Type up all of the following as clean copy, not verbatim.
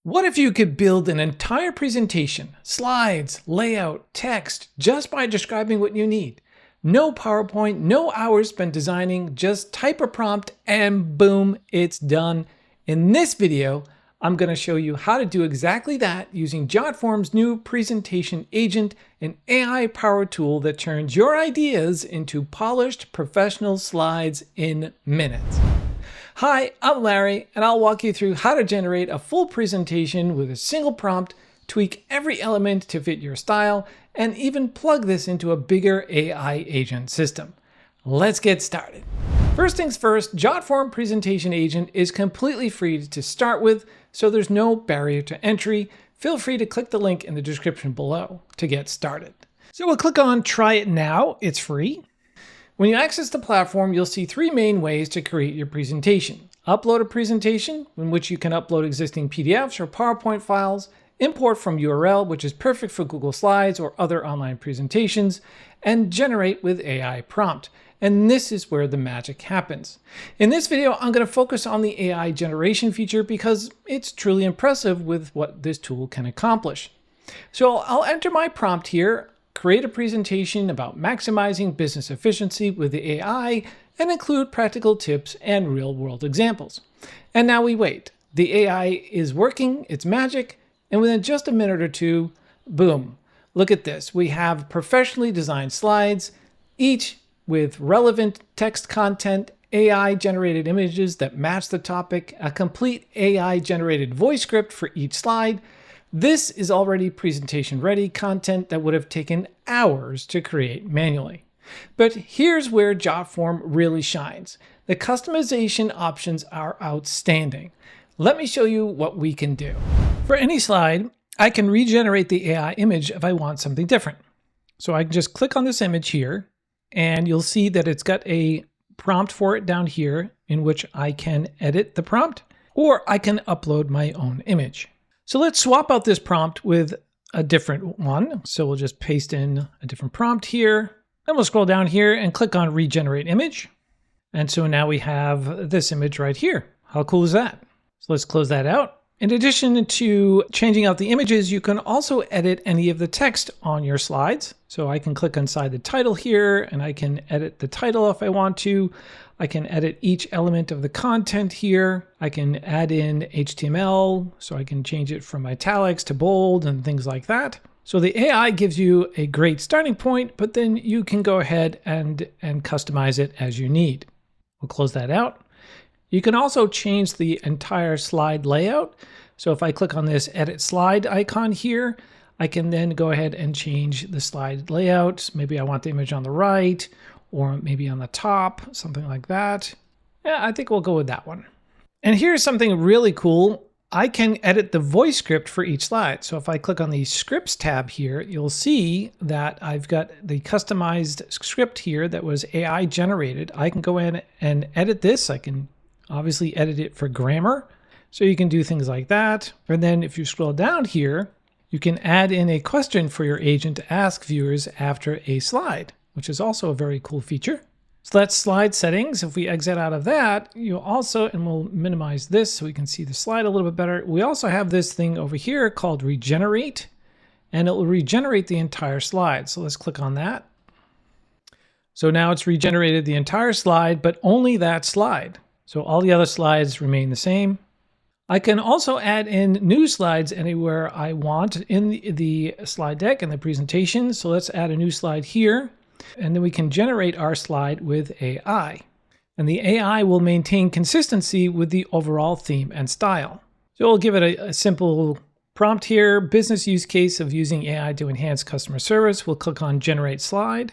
What if you could build an entire presentation, slides, layout, text, just by describing what you need? No PowerPoint, no hours spent designing, just type a prompt and boom, it's done. In this video, I'm going to show you how to do exactly that using Jotform's new Presentation Agent, an AI-powered tool that turns your ideas into polished professional slides in minutes. Hi, I'm Larry, and I'll walk you through how to generate a full presentation with a single prompt, tweak every element to fit your style, and even plug this into a bigger AI agent system. Let's get started. First things first, Jotform Presentation Agent is completely free to start with, so there's no barrier to entry. Feel free to click the link in the description below to get started. So we'll click on Try It Now, it's free. When you access the platform, you'll see three main ways to create your presentation. Upload a presentation, in which you can upload existing PDFs or PowerPoint files, import from URL, which is perfect for Google Slides or other online presentations, and generate with AI prompt. And this is where the magic happens. In this video, I'm going to focus on the AI generation feature because it's truly impressive with what this tool can accomplish. So I'll enter my prompt here, create a presentation about maximizing business efficiency with the AI, and include practical tips and real-world examples. And now we wait. The AI is working, it's magic, and within just a minute or two, boom. Look at this. We have professionally designed slides, each with relevant text content, AI-generated images that match the topic, a complete AI-generated voice script for each slide. This is already presentation-ready content that would have taken hours to create manually. But here's where Jotform really shines. The customization options are outstanding. Let me show you what we can do. For any slide, I can regenerate the AI image if I want something different. So I can just click on this image here, and you'll see that it's got a prompt for it down here in which I can edit the prompt, or I can upload my own image. So let's swap out this prompt with a different one. So we'll just paste in a different prompt here. Then we'll scroll down here and click on Regenerate Image. And so now we have this image right here. How cool is that? So let's close that out. In addition to changing out the images, you can also edit any of the text on your slides. So I can click inside the title here and I can edit the title if I want to. I can edit each element of the content here. I can add in HTML, so I can change it from italics to bold and things like that. So the AI gives you a great starting point, but then you can go ahead and customize it as you need. We'll close that out. You can also change the entire slide layout. So if I click on this edit slide icon here, I can then go ahead and change the slide layout. Maybe I want the image on the right, or maybe on the top, something like that. Yeah, I think we'll go with that one. And here's something really cool. I can edit the voice script for each slide. So if I click on the scripts tab here, you'll see that I've got the customized script here that was AI generated. I can go in and edit this. I can obviously edit it for grammar. So you can do things like that. And then if you scroll down here, you can add in a question for your agent to ask viewers after a slide, which is also a very cool feature. So that's slide settings. If we exit out of that, you also, and we'll minimize this so we can see the slide a little bit better. We also have this thing over here called Regenerate, and it will regenerate the entire slide. So let's click on that. So now it's regenerated the entire slide, but only that slide. So all the other slides remain the same. I can also add in new slides anywhere I want in the slide deck and the presentation. So let's add a new slide here. And then we can generate our slide with AI. And the AI will maintain consistency with the overall theme and style. So we'll give it a simple prompt here, business use case of using AI to enhance customer service. We'll click on Generate Slide.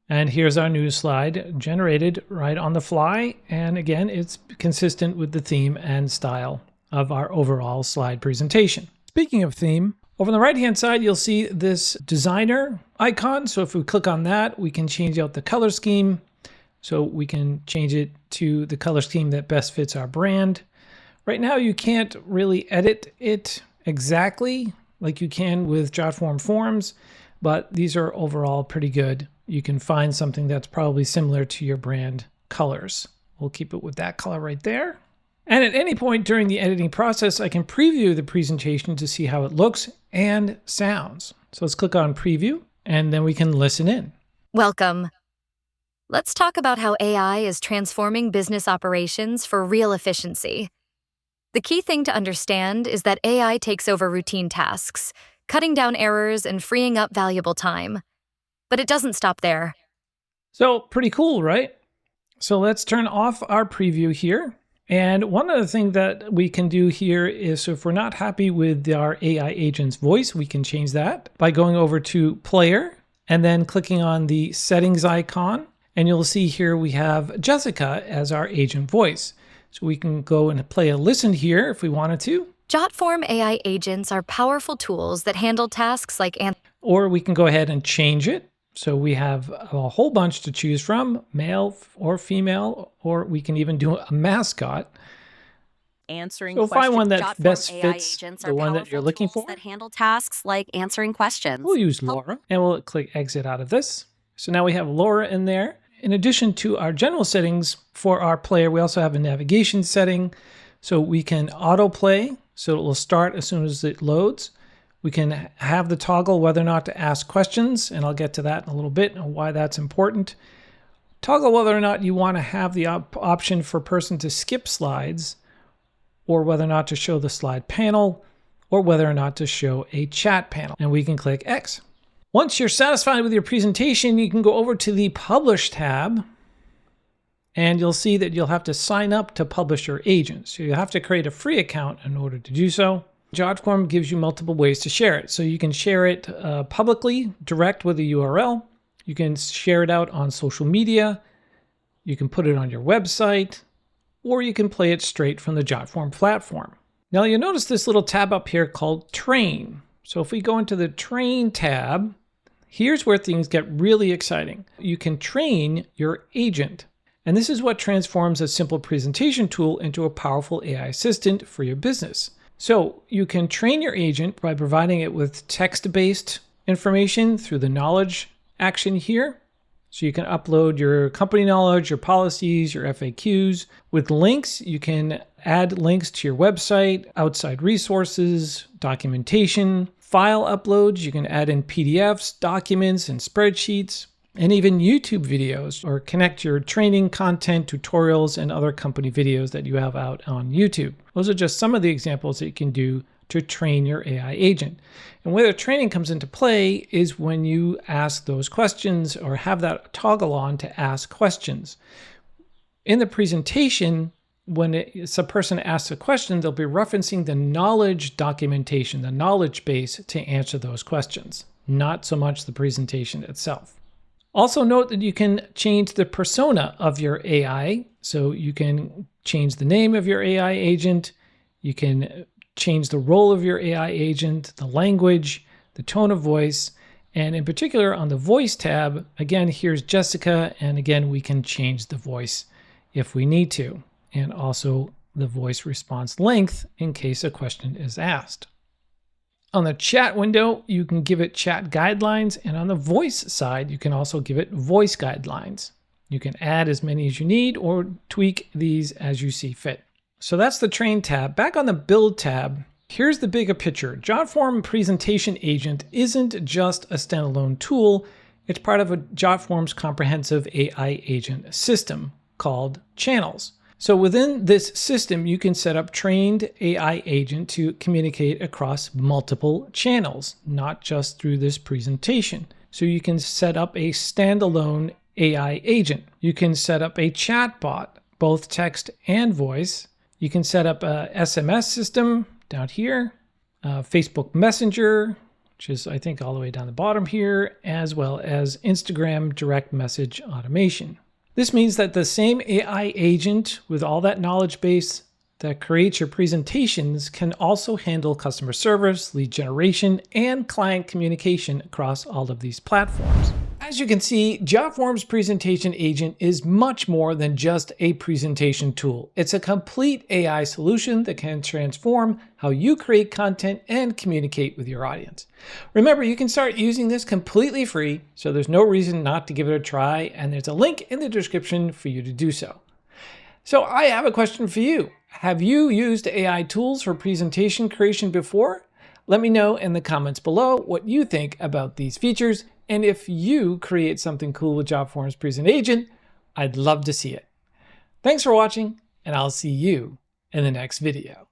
And here's our new slide generated right on the fly. And again, it's consistent with the theme and style of our overall slide presentation. Speaking of theme, over on the right-hand side, you'll see this designer icon. So if we click on that, we can change out the color scheme. So we can change it to the color scheme that best fits our brand. Right now, you can't really edit it exactly like you can with Jotform Forms, but these are overall pretty good. You can find something that's probably similar to your brand colors. We'll keep it with that color right there. And at any point during the editing process, I can preview the presentation to see how it looks and sounds. So let's click on preview, and then we can listen in. Welcome. Let's talk about how AI is transforming business operations for real efficiency. The key thing to understand is that AI takes over routine tasks, cutting down errors and freeing up valuable time. But it doesn't stop there. So pretty cool, right? So let's turn off our preview here. And one other thing that we can do here is, so if we're not happy with our AI agent's voice, we can change that by going over to Player and then clicking on the settings icon. And you'll see here we have Jessica as our agent voice. So we can go and play a listen here if we wanted to. Jotform AI agents are powerful tools that handle tasks like or we can go ahead and change it. So we have a whole bunch to choose from, male or female, or we can even do a mascot. Answering so find one that Jotform best AI fits the one that you're looking for. That handle tasks like answering questions. We'll use Laura, and we'll click exit out of this. So now we have Laura in there. In addition to our general settings for our player, we also have a navigation setting. So we can autoplay, so it will start as soon as it loads. We can have the toggle whether or not to ask questions, and I'll get to that in a little bit and why that's important. Toggle whether or not you want to have the option for a person to skip slides, or whether or not to show the slide panel, or whether or not to show a chat panel. And we can click X. Once you're satisfied with your presentation, you can go over to the Publish tab, and you'll see that you'll have to sign up to publish your agent. So you have to create a free account in order to do so. Jotform gives you multiple ways to share it. So you can share it publicly, direct with a URL. You can share it out on social media. You can put it on your website, or you can play it straight from the Jotform platform. Now you'll notice this little tab up here called Train. So if we go into the Train tab, here's where things get really exciting. You can train your agent. And this is what transforms a simple presentation tool into a powerful AI assistant for your business. So you can train your agent by providing it with text-based information through the knowledge action here. So you can upload your company knowledge, your policies, your FAQs. With links, you can add links to your website, outside resources, documentation, file uploads. You can add in PDFs, documents, and spreadsheets, and even YouTube videos, or connect your training content, tutorials, and other company videos that you have out on YouTube. Those are just some of the examples that you can do to train your AI agent. And where the training comes into play is when you ask those questions or have that toggle on to ask questions. In the presentation, when a person asks a question, they'll be referencing the knowledge documentation, the knowledge base, to answer those questions, not so much the presentation itself. Also note that you can change the persona of your AI. So you can change the name of your AI agent. You can change the role of your AI agent, the language, the tone of voice, and in particular on the voice tab, again, here's Jessica, and again, we can change the voice if we need to, and also the voice response length in case a question is asked. On the chat window, you can give it chat guidelines, and on the voice side, you can also give it voice guidelines. You can add as many as you need or tweak these as you see fit. So that's the Train tab. Back on the Build tab, here's the bigger picture. Jotform Presentation Agent isn't just a standalone tool. It's part of Jotform's comprehensive AI agent system called Channels. So within this system, you can set up trained AI agent to communicate across multiple channels, not just through this presentation. So you can set up a standalone AI agent. You can set up a chatbot, both text and voice. You can set up a SMS system down here, Facebook Messenger, which is, I think, all the way down the bottom here, as well as Instagram direct message automation. This means that the same AI agent with all that knowledge base that creates your presentations can also handle customer service, lead generation, and client communication across all of these platforms. As you can see, Jotform's Presentation Agent is much more than just a presentation tool. It's a complete AI solution that can transform how you create content and communicate with your audience. Remember, you can start using this completely free, so there's no reason not to give it a try, and there's a link in the description for you to do so. So I have a question for you. Have you used AI tools for presentation creation before? Let me know in the comments below what you think about these features, and if you create something cool with Jotform's Present Agent, I'd love to see it. Thanks for watching, and I'll see you in the next video.